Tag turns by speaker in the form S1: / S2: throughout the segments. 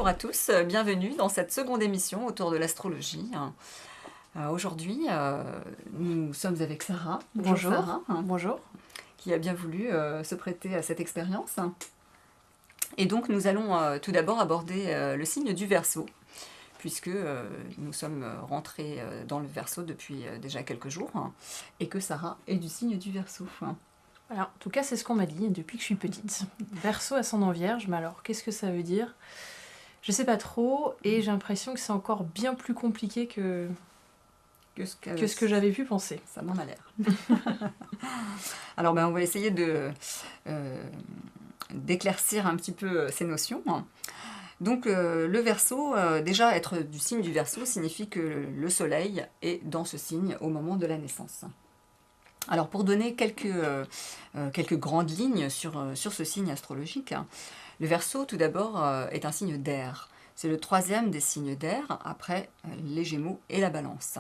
S1: Bonjour à tous, bienvenue dans cette seconde émission autour de l'astrologie. Aujourd'hui, nous sommes avec Sarah.
S2: Bonjour.
S1: Sarah,
S2: Bonjour.
S1: Qui a bien voulu se prêter à cette expérience. Et donc nous allons tout d'abord aborder le signe du Verseau, puisque nous sommes rentrés dans le Verseau depuis déjà quelques jours, et que Sarah est du signe du Verseau.
S2: Alors, en tout cas, c'est ce qu'on m'a dit depuis que je suis petite. Verseau ascendant Vierge, mais alors qu'est-ce que ça veut dire? Je sais pas trop, et j'ai l'impression que c'est encore bien plus compliqué que ce que j'avais pu penser.
S1: Ça m'en a l'air. Alors, on va essayer d'éclaircir un petit peu ces notions. Donc, le Verseau, déjà être du signe du Verseau signifie que le Soleil est dans ce signe au moment de la naissance. Alors, pour donner quelques grandes lignes sur ce signe astrologique, le Verseau, tout d'abord, est un signe d'air. C'est le troisième des signes d'air, après les Gémeaux et la Balance.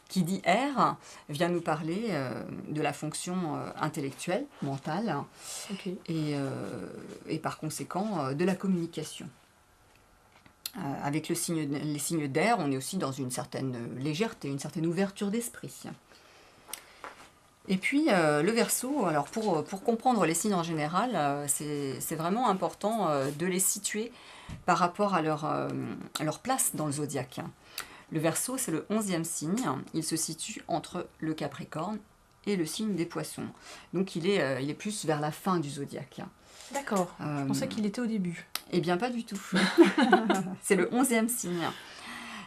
S1: Qui dit air vient nous parler de la fonction intellectuelle, mentale,
S2: Okay.
S1: et par conséquent de la communication. Avec les signes d'air, on est aussi dans une certaine légèreté, une certaine ouverture d'esprit. Et puis le Verseau, alors pour comprendre les signes en général, c'est vraiment important de les situer par rapport à leur place dans le zodiaque. Le Verseau, c'est le 11e signe, il se situe entre le Capricorne et le signe des Poissons. Donc il est plus vers la fin du zodiaque.
S2: D'accord, je pensais qu'il était au début.
S1: Eh bien pas du tout, c'est le 11e signe.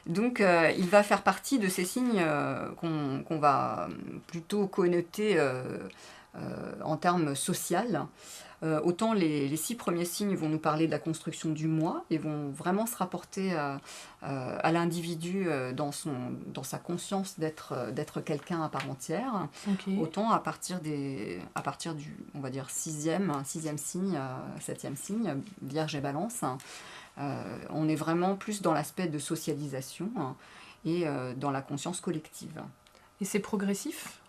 S1: Donc il va faire partie de ces signes qu'on va plutôt connoter en termes social. Autant les 6 premiers signes vont nous parler de la construction du moi et vont vraiment se rapporter à l'individu dans sa conscience d'être quelqu'un à part entière.
S2: Okay.
S1: Autant à partir du, on va dire, 6e signe, 7e signe, Vierge et Balance, on est vraiment plus dans l'aspect de socialisation et dans la conscience collective.
S2: Et c'est progressif?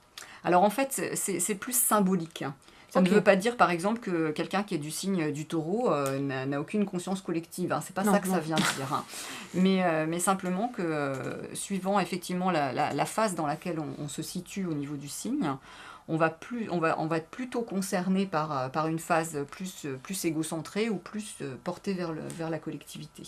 S1: Alors en fait, c'est plus symbolique. Ça ne veut pas dire, par exemple, que quelqu'un qui est du signe du Taureau n'a aucune conscience collective. C'est pas ça que ça vient dire. Mais simplement que, suivant effectivement la phase dans laquelle on se situe au niveau du signe, on va être plutôt concerné par une phase plus égocentrée ou plus portée vers la collectivité.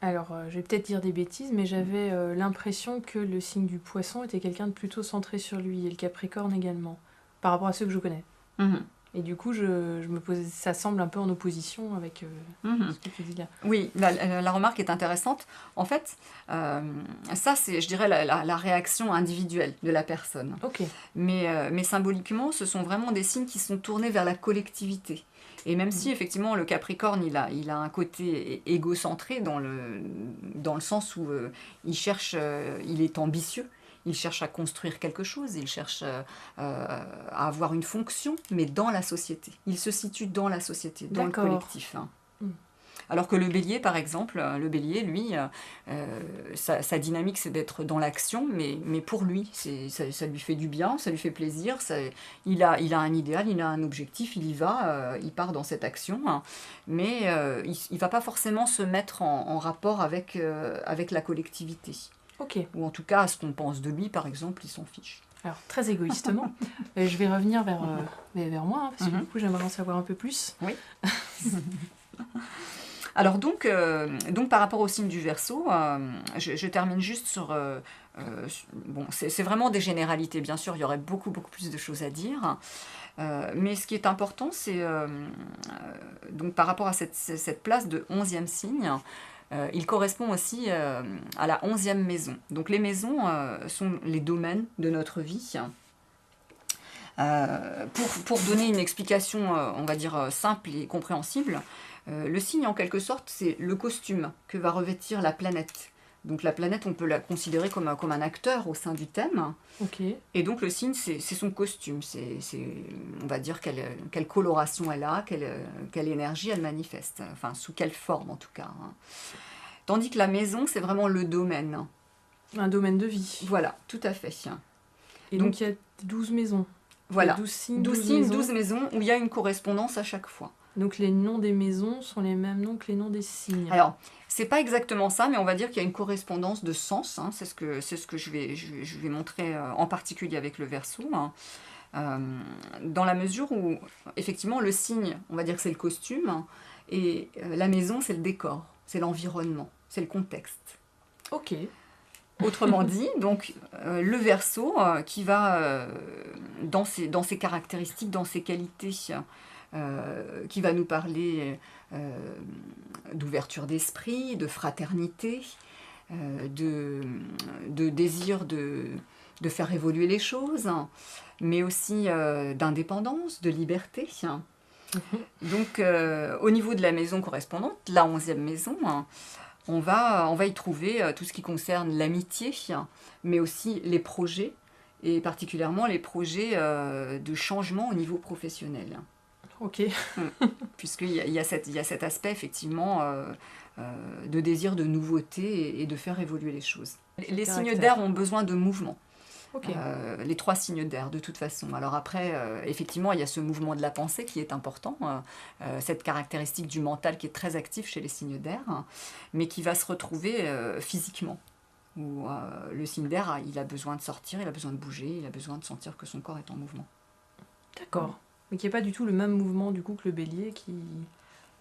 S2: Alors, je vais peut-être dire des bêtises, mais j'avais l'impression que le signe du Poisson était quelqu'un de plutôt centré sur lui, et le Capricorne également, par rapport à ceux que je connais.
S1: Mmh.
S2: Et du coup, je me posais, ça semble un peu en opposition avec ce que tu dis là.
S1: Oui, la remarque est intéressante. En fait, ça, c'est, je dirais, la réaction individuelle de la personne.
S2: Okay.
S1: Mais symboliquement, ce sont vraiment des signes qui sont tournés vers la collectivité. Et même si, effectivement, le Capricorne, il a un côté égocentré dans le sens où il est ambitieux. Il cherche à construire quelque chose, il cherche à avoir une fonction, mais dans la société. Il se situe dans la société, dans le collectif. Alors que le Bélier, par exemple, lui, sa dynamique, c'est d'être dans l'action, mais pour lui, ça lui fait du bien, ça lui fait plaisir, il a un idéal, il a un objectif, il y va, il part dans cette action, mais il ne va pas forcément se mettre en rapport avec la collectivité.
S2: Okay.
S1: Ou en tout cas, à ce qu'on pense de lui, par exemple, il s'en fiche.
S2: Alors, très égoïstement, je vais revenir vers moi, parce que du coup, j'aimerais en savoir un peu plus.
S1: Oui. Alors donc, par rapport au signe du Verseau, je termine juste sur... c'est vraiment des généralités, bien sûr, il y aurait beaucoup plus de choses à dire. Mais ce qui est important, c'est... donc par rapport à cette place de 11e signe, il correspond aussi à la 11e maison. Donc les maisons sont les domaines de notre vie. Pour donner une explication, on va dire, simple et compréhensible, le signe, en quelque sorte, c'est le costume que va revêtir la planète. Donc la planète, on peut la considérer comme un acteur au sein du thème.
S2: Okay. Et
S1: donc le signe, c'est son costume. On va dire quelle coloration elle a, quelle énergie elle manifeste. Enfin, sous quelle forme en tout cas. Tandis que la maison, c'est vraiment le domaine.
S2: Un domaine de vie.
S1: Voilà, tout à fait.
S2: Et donc il y a 12 maisons.
S1: Voilà,
S2: 12 signes,
S1: 12 maisons où il y a une correspondance à chaque fois.
S2: Donc les noms des maisons sont les mêmes noms que les noms des signes.
S1: Alors, c'est pas exactement ça, mais on va dire qu'il y a une correspondance de sens, hein, c'est ce que je vais montrer en particulier avec le Verseau, hein. Dans la mesure où, effectivement, le signe, on va dire que c'est le costume, hein, et la maison, c'est le décor, c'est l'environnement, c'est le contexte.
S2: Ok.
S1: Autrement dit, donc, le Verseau qui va, dans ses caractéristiques, dans ses qualités, qui va nous parler d'ouverture d'esprit, de fraternité, de désir de faire évoluer les choses, mais aussi d'indépendance, de liberté. Donc, au niveau de la maison correspondante, la 11e maison, on va y trouver tout ce qui concerne l'amitié, mais aussi les projets, et particulièrement les projets de changement au niveau professionnel.
S2: Ok.
S1: Puisqu'il y a cet aspect, effectivement, de désir de nouveauté et de faire évoluer les choses. Les signes d'air ont besoin de mouvement.
S2: Ok.
S1: Les 3 signes d'air, de toute façon. Alors après, effectivement, il y a ce mouvement de la pensée qui est important, cette caractéristique du mental qui est très active chez les signes d'air, mais qui va se retrouver physiquement. Où le signe d'air, il a besoin de sortir, il a besoin de bouger, il a besoin de sentir que son corps est en mouvement.
S2: D'accord. Mais qui n'est pas du tout le même mouvement du coup que le bélier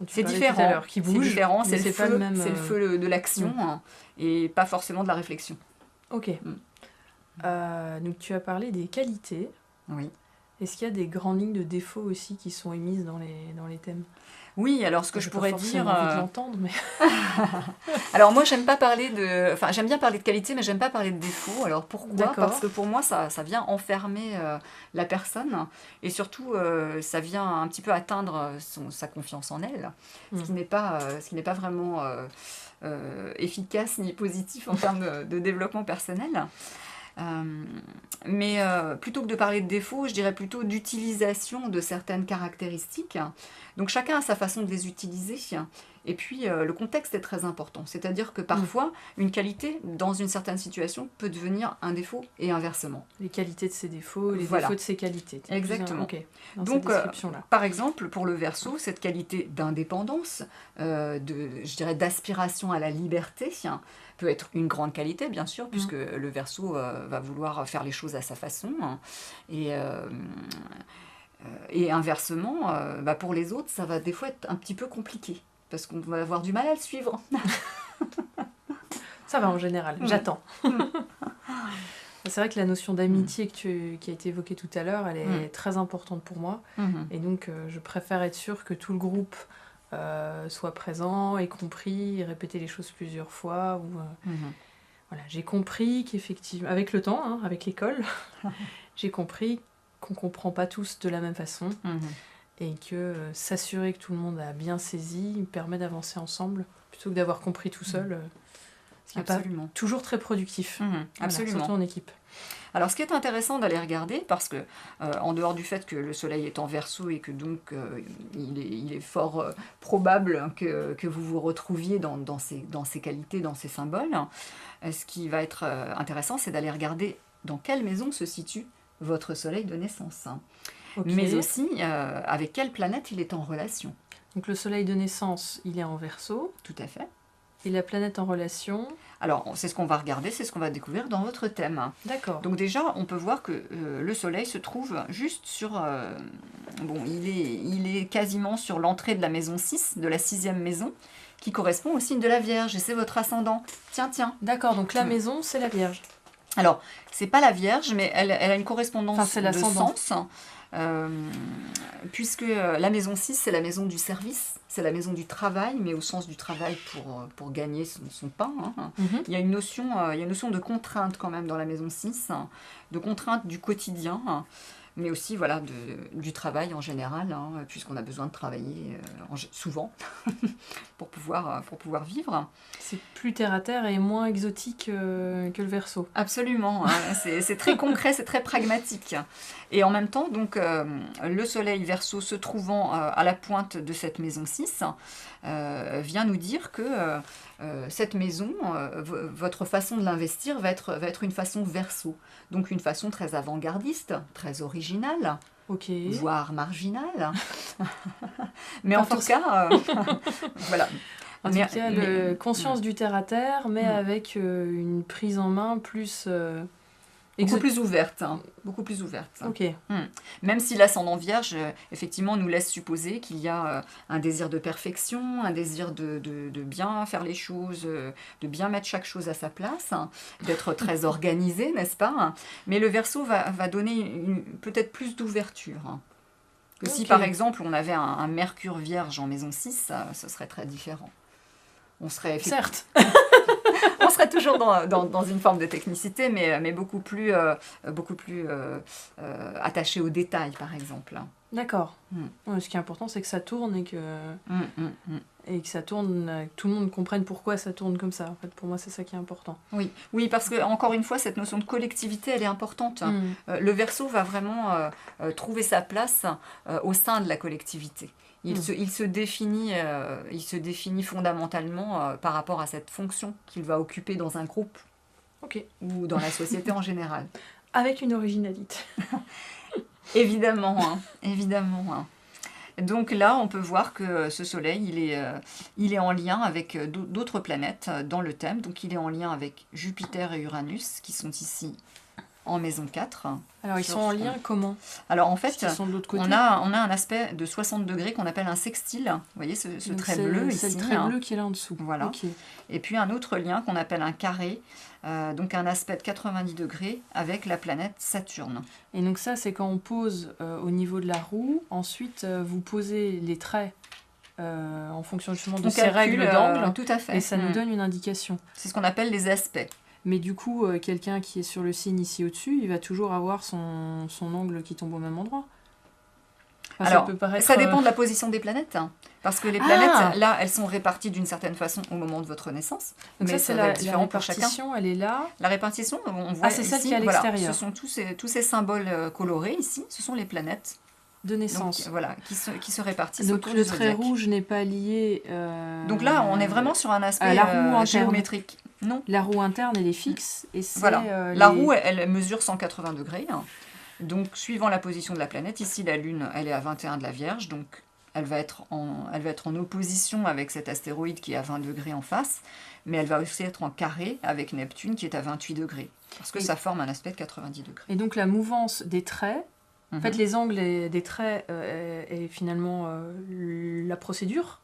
S1: c'est différent,
S2: qui bouge.
S1: C'est différent, c'est le
S2: feu,
S1: c'est le feu de l'action et pas forcément de la réflexion.
S2: Ok. Donc tu as parlé des qualités.
S1: Oui.
S2: Est-ce qu'il y a des grandes lignes de défauts aussi qui sont émises dans les thèmes ?
S1: Oui, alors ce que je pourrais dire...
S2: J'ai envie de l'entendre, mais...
S1: Alors moi, j'aime bien parler de qualité, mais j'aime pas parler de défaut. Alors pourquoi ? Parce que pour moi, ça vient enfermer la personne, et surtout, ça vient un petit peu atteindre sa confiance en elle, ce qui n'est pas vraiment efficace ni positif en termes de développement personnel. Mais plutôt que de parler de défauts, je dirais plutôt d'utilisation de certaines caractéristiques. Donc chacun a sa façon de les utiliser. Et puis le contexte est très important. C'est-à-dire que parfois, une qualité, dans une certaine situation, peut devenir un défaut et inversement.
S2: Les qualités de ses défauts, les défauts de ses qualités.
S1: Exactement.
S2: Donc,
S1: par exemple, pour le Verseau, cette qualité d'indépendance, je dirais d'aspiration à la liberté, peut être une grande qualité, bien sûr, puisque le Verseau va vouloir faire les choses à sa façon. Et inversement, pour les autres, ça va des fois être un petit peu compliqué, parce qu'on va avoir du mal à le suivre.
S2: Ça va en général, j'attends. C'est vrai que la notion d'amitié qui a été évoquée tout à l'heure, elle est très importante pour moi. Et donc, je préfère être sûre que tout le groupe soit présent, ait compris, répéter les choses plusieurs fois. Voilà, j'ai compris qu'effectivement, avec le temps, avec l'école, j'ai compris qu'on ne comprend pas tous de la même façon. Et que s'assurer que tout le monde a bien saisi permet d'avancer ensemble, plutôt que d'avoir compris tout seul. Ce qui n'est pas toujours très productif.
S1: Absolument.
S2: Surtout en équipe.
S1: Alors, ce qui est intéressant d'aller regarder, parce que, en dehors du fait que le soleil est en Verseau et que donc il est fort probable que vous vous retrouviez dans ces qualités, dans ces symboles, ce qui va être intéressant, c'est d'aller regarder dans quelle maison se situe votre soleil de naissance. Mais aussi avec quelle planète il est en relation.
S2: Donc le soleil de naissance, il est en Verseau.
S1: Tout à fait.
S2: Et la planète en relation?
S1: Alors, c'est ce qu'on va regarder, c'est ce qu'on va découvrir dans votre thème.
S2: D'accord.
S1: Donc déjà, on peut voir que le soleil se trouve juste sur... il est quasiment sur l'entrée de la maison 6, de la 6e maison, qui correspond au signe de la Vierge, et c'est votre ascendant. Tiens.
S2: D'accord, donc la maison, c'est la Vierge.
S1: Alors, c'est pas la Vierge, mais elle a une correspondance de sens. Puisque la maison 6, c'est la maison du service, c'est la maison du travail, mais au sens du travail pour gagner son pain. Il y a une notion de contrainte quand même dans la maison 6, de contrainte du quotidien, mais aussi du travail en général, puisqu'on a besoin de travailler souvent pour pouvoir vivre.
S2: C'est plus terre à terre et moins exotique que le Verseau.
S1: Absolument, c'est très concret, c'est très pragmatique. Et en même temps, donc, le soleil Verseau se trouvant à la pointe de cette maison 6 vient nous dire que cette maison, votre façon de l'investir va être une façon Verseau. Donc une façon très avant-gardiste, très originale, voire marginale. Mais en tout cas, voilà.
S2: En tout cas, conscience du terre-à-terre, mais avec une prise en main plus...
S1: Beaucoup plus ouverte. Beaucoup plus ouverte.
S2: Ok.
S1: Même si l'ascendant vierge, effectivement, nous laisse supposer qu'il y a un désir de perfection, un désir de bien faire les choses, de bien mettre chaque chose à sa place, d'être très organisé, n'est-ce pas? Mais le Verseau va donner peut-être plus d'ouverture. Que si, par exemple, on avait un Mercure vierge en maison 6, ce serait très différent. On serait
S2: certes.
S1: On serait toujours dans une forme de technicité, mais beaucoup plus attaché aux détails, par exemple.
S2: D'accord. Ce qui est important, c'est que ça tourne et que ça tourne, que tout le monde comprenne pourquoi ça tourne comme ça. En fait, pour moi, c'est ça qui est important.
S1: Oui, parce que encore une fois, cette notion de collectivité, elle est importante. Le Verseau va vraiment trouver sa place au sein de la collectivité. Il se définit fondamentalement par rapport à cette fonction qu'il va occuper dans un groupe ou dans la société en général.
S2: Avec une originalité.
S1: Évidemment. Donc là, on peut voir que ce Soleil, il est en lien avec d'autres planètes dans le thème. Donc il est en lien avec Jupiter et Uranus, qui sont ici en maison 4.
S2: Alors, ils sont en lien comment?
S1: Alors, en fait,
S2: sont de l'autre côté.
S1: on a un aspect de 60 degrés qu'on appelle un sextile. Vous voyez ce trait bleu ici.
S2: C'est le trait bleu qui est là en dessous.
S1: Voilà. Et puis, un autre lien qu'on appelle un carré, donc un aspect de 90 degrés avec la planète Saturne.
S2: Et donc ça, c'est quand on pose au niveau de la roue. Ensuite, vous posez les traits en fonction justement de ces règles d'angle.
S1: Tout à fait.
S2: Et ça nous donne une indication.
S1: C'est ce qu'on appelle les aspects.
S2: Mais du coup, quelqu'un qui est sur le signe ici au-dessus, il va toujours avoir son angle qui tombe au même endroit. Enfin,
S1: alors, ça dépend de la position des planètes. Parce que les planètes, là, elles sont réparties d'une certaine façon au moment de votre naissance.
S2: Donc mais ça va être différent pour chacun. La répartition, elle est là.
S1: La répartition, on voit
S2: c'est
S1: ici,
S2: celle qui est à l'extérieur.
S1: Ce sont tous ces symboles colorés ici, ce sont les planètes.
S2: De naissance.
S1: Donc, voilà, qui se répartissent.
S2: Donc le trait rouge n'est pas lié...
S1: Donc là, on est vraiment sur un aspect géométrique. Non.
S2: La roue interne, elle est fixe. Et
S1: voilà. La roue, elle mesure 180 degrés. Donc, suivant la position de la planète, ici, la Lune, elle est à 21 de la Vierge. Donc, elle va être en opposition avec cet astéroïde qui est à 20 degrés en face. Mais elle va aussi être en carré avec Neptune qui est à 28 degrés. Parce que ça forme un aspect de 90 degrés.
S2: Et donc, la mouvance des traits... En fait, les angles des traits est finalement la procédure,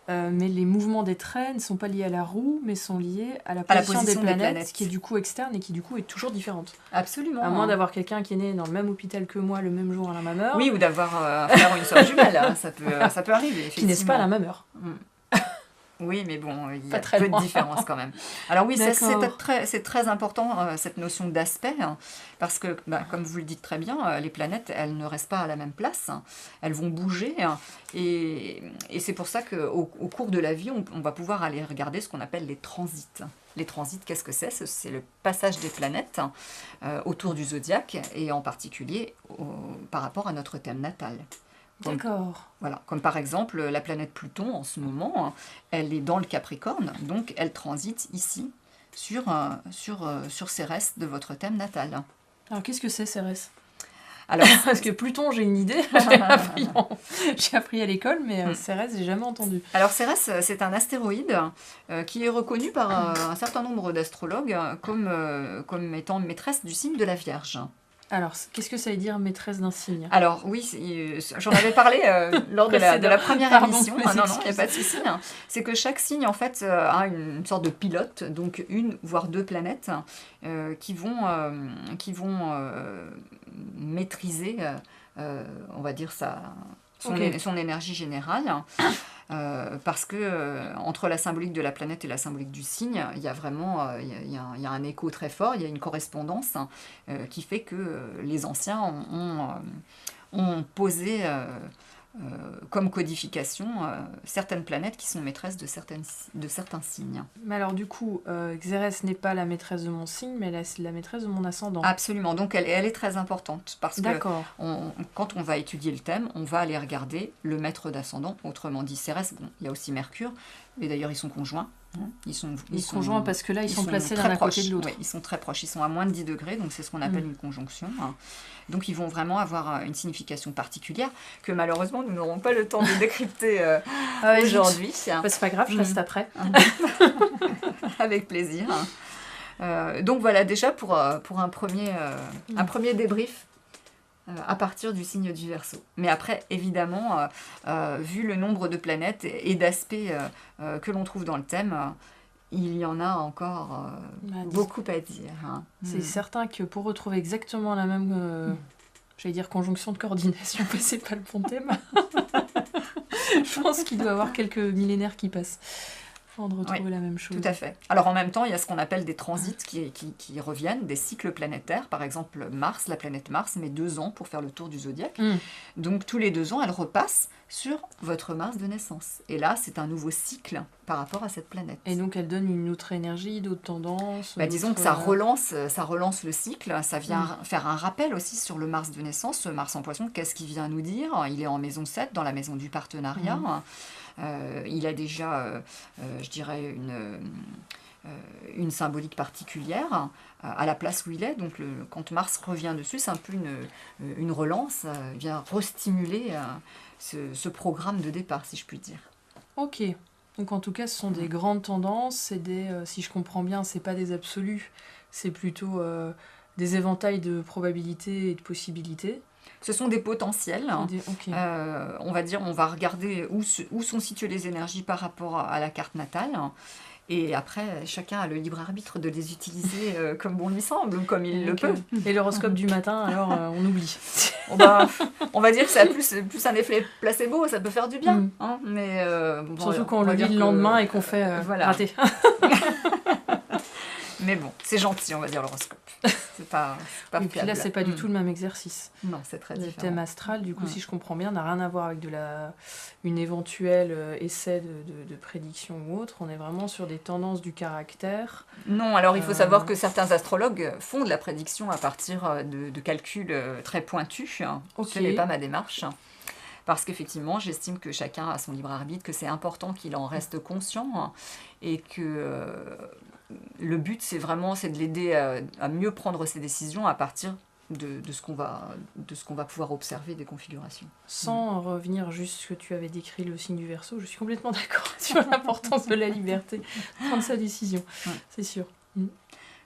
S2: mais les mouvements des traits ne sont pas liés à la roue, mais sont liés à la position des planètes, qui est du coup externe et qui du coup est toujours différente.
S1: Absolument.
S2: À moins d'avoir quelqu'un qui est né dans le même hôpital que moi le même jour à la même heure.
S1: Oui, ou d'avoir une sœur jumelle, ça peut arriver.
S2: Qui naissent pas à la même heure.
S1: Oui, mais bon, il y a peu de différence quand même. Alors oui, c'est très important, cette notion d'aspect, parce que, comme vous le dites très bien, les planètes, elles ne restent pas à la même place, elles vont bouger, et c'est pour ça qu'au cours de la vie, on va pouvoir aller regarder ce qu'on appelle les transits. Les transits, qu'est-ce que c'est? C'est le passage des planètes autour du zodiaque, et en particulier par rapport à notre thème natal.
S2: D'accord.
S1: Voilà, comme par exemple la planète Pluton en ce moment, elle est dans le Capricorne, donc elle transite ici sur Cérès de votre thème natal.
S2: Alors qu'est-ce que c'est Cérès?
S1: Alors,
S2: parce que Pluton, j'ai une idée, j'ai appris à l'école, mais Cérès, j'ai jamais entendu.
S1: Alors Cérès, c'est un astéroïde qui est reconnu par un certain nombre d'astrologues comme étant maîtresse du signe de la Vierge.
S2: Alors, qu'est-ce que ça veut dire maîtresse d'un signe?
S1: Alors, oui, j'en avais parlé lors de la première émission. Non, il n'y a pas de souci. C'est que chaque signe, en fait, a une sorte de pilote, donc une, voire deux planètes, qui vont maîtriser, on va dire, son énergie générale. Parce que entre la symbolique de la planète et la symbolique du signe, il y a vraiment il y a un écho très fort, il y a une correspondance qui fait que les anciens ont posé comme codification certaines planètes qui sont maîtresses de certains signes.
S2: Mais alors du coup, Xérès n'est pas la maîtresse de mon signe, mais la maîtresse de mon ascendant.
S1: Absolument, donc elle est très importante, parce que quand on va étudier le thème, on va aller regarder le maître d'ascendant, autrement dit Cérès. Bon, il y a aussi Mercure, et d'ailleurs ils sont conjoints, Ils sont
S2: conjoints parce que là, ils sont placés l'un
S1: très
S2: à
S1: proches.
S2: côté de l'autre.
S1: Ouais, ils sont très proches. Ils sont à moins de 10 degrés, donc c'est ce qu'on appelle une conjonction. Donc ils vont vraiment avoir une signification particulière que malheureusement nous n'aurons pas le temps de décrypter aujourd'hui.
S2: Bah, c'est pas grave, je reste après.
S1: Avec plaisir. Donc voilà, déjà pour un premier débrief à partir du signe du Verseau. Mais après, évidemment, vu le nombre de planètes et d'aspects que l'on trouve dans le thème, il y en a encore beaucoup à dire.
S2: C'est certain que pour retrouver exactement la même, j'allais dire conjonction de coordination, mais c'est pas le bon thème. Je pense qu'il doit y avoir quelques millénaires qui passent de retrouver la même chose.
S1: Tout à fait. Alors en même temps, il y a ce qu'on appelle des transits qui reviennent, des cycles planétaires. Par exemple, Mars, la planète Mars, met 2 ans pour faire le tour du zodiaque. Donc tous les 2 ans, elle repasse sur votre Mars de naissance. Et là, c'est un nouveau cycle par rapport à cette planète.
S2: Et donc elle donne une autre énergie, d'autres tendances.
S1: Disons que ça relance le cycle, ça vient faire un rappel aussi sur le Mars de naissance. Ce Mars en Poisson, qu'est-ce qu'il vient nous dire? Il est en maison 7, dans la maison du partenariat. Il a déjà, je dirais, une symbolique particulière à la place où il est. Donc quand Mars revient dessus, c'est un peu une relance, vient restimuler ce programme de départ, si je puis dire.
S2: Ok. Donc en tout cas, ce sont des grandes tendances, c'est si je comprends bien, c'est pas des absolus, c'est plutôt des éventails de probabilités et de possibilités.
S1: Ce sont des potentiels.
S2: Okay.
S1: On va regarder où sont situées les énergies par rapport à la carte natale. Et après, chacun a le libre arbitre de les utiliser comme bon lui semble, comme il le peut.
S2: Et l'horoscope du matin, alors on oublie.
S1: On va dire que ça a plus un effet placebo, ça peut faire du bien. Mais,
S2: surtout quand on le lit le lendemain et qu'on fait rater.
S1: Mais bon, c'est gentil, on va dire, l'horoscope. C'est pas
S2: et puis là, c'est pas du tout le même exercice.
S1: Non, c'est très différent.
S2: Le thème astral, du coup, si je comprends bien, n'a rien à voir avec une éventuelle essai de prédiction ou autre. On est vraiment sur des tendances du caractère.
S1: Non, alors il faut savoir que certains astrologues font de la prédiction à partir de calculs très pointus. Ce n'est pas ma démarche. Parce qu'effectivement, j'estime que chacun a son libre arbitre, que c'est important qu'il en reste conscient et que le but, c'est de l'aider à mieux prendre ses décisions à partir de ce qu'on va pouvoir observer des configurations.
S2: Sans revenir juste sur ce que tu avais décrit, le signe du Verseau, je suis complètement d'accord sur l'importance de la liberté de prendre sa décision, c'est sûr.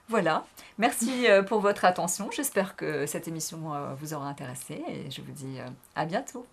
S1: Voilà, merci pour votre attention. J'espère que cette émission vous aura intéressé et je vous dis à bientôt.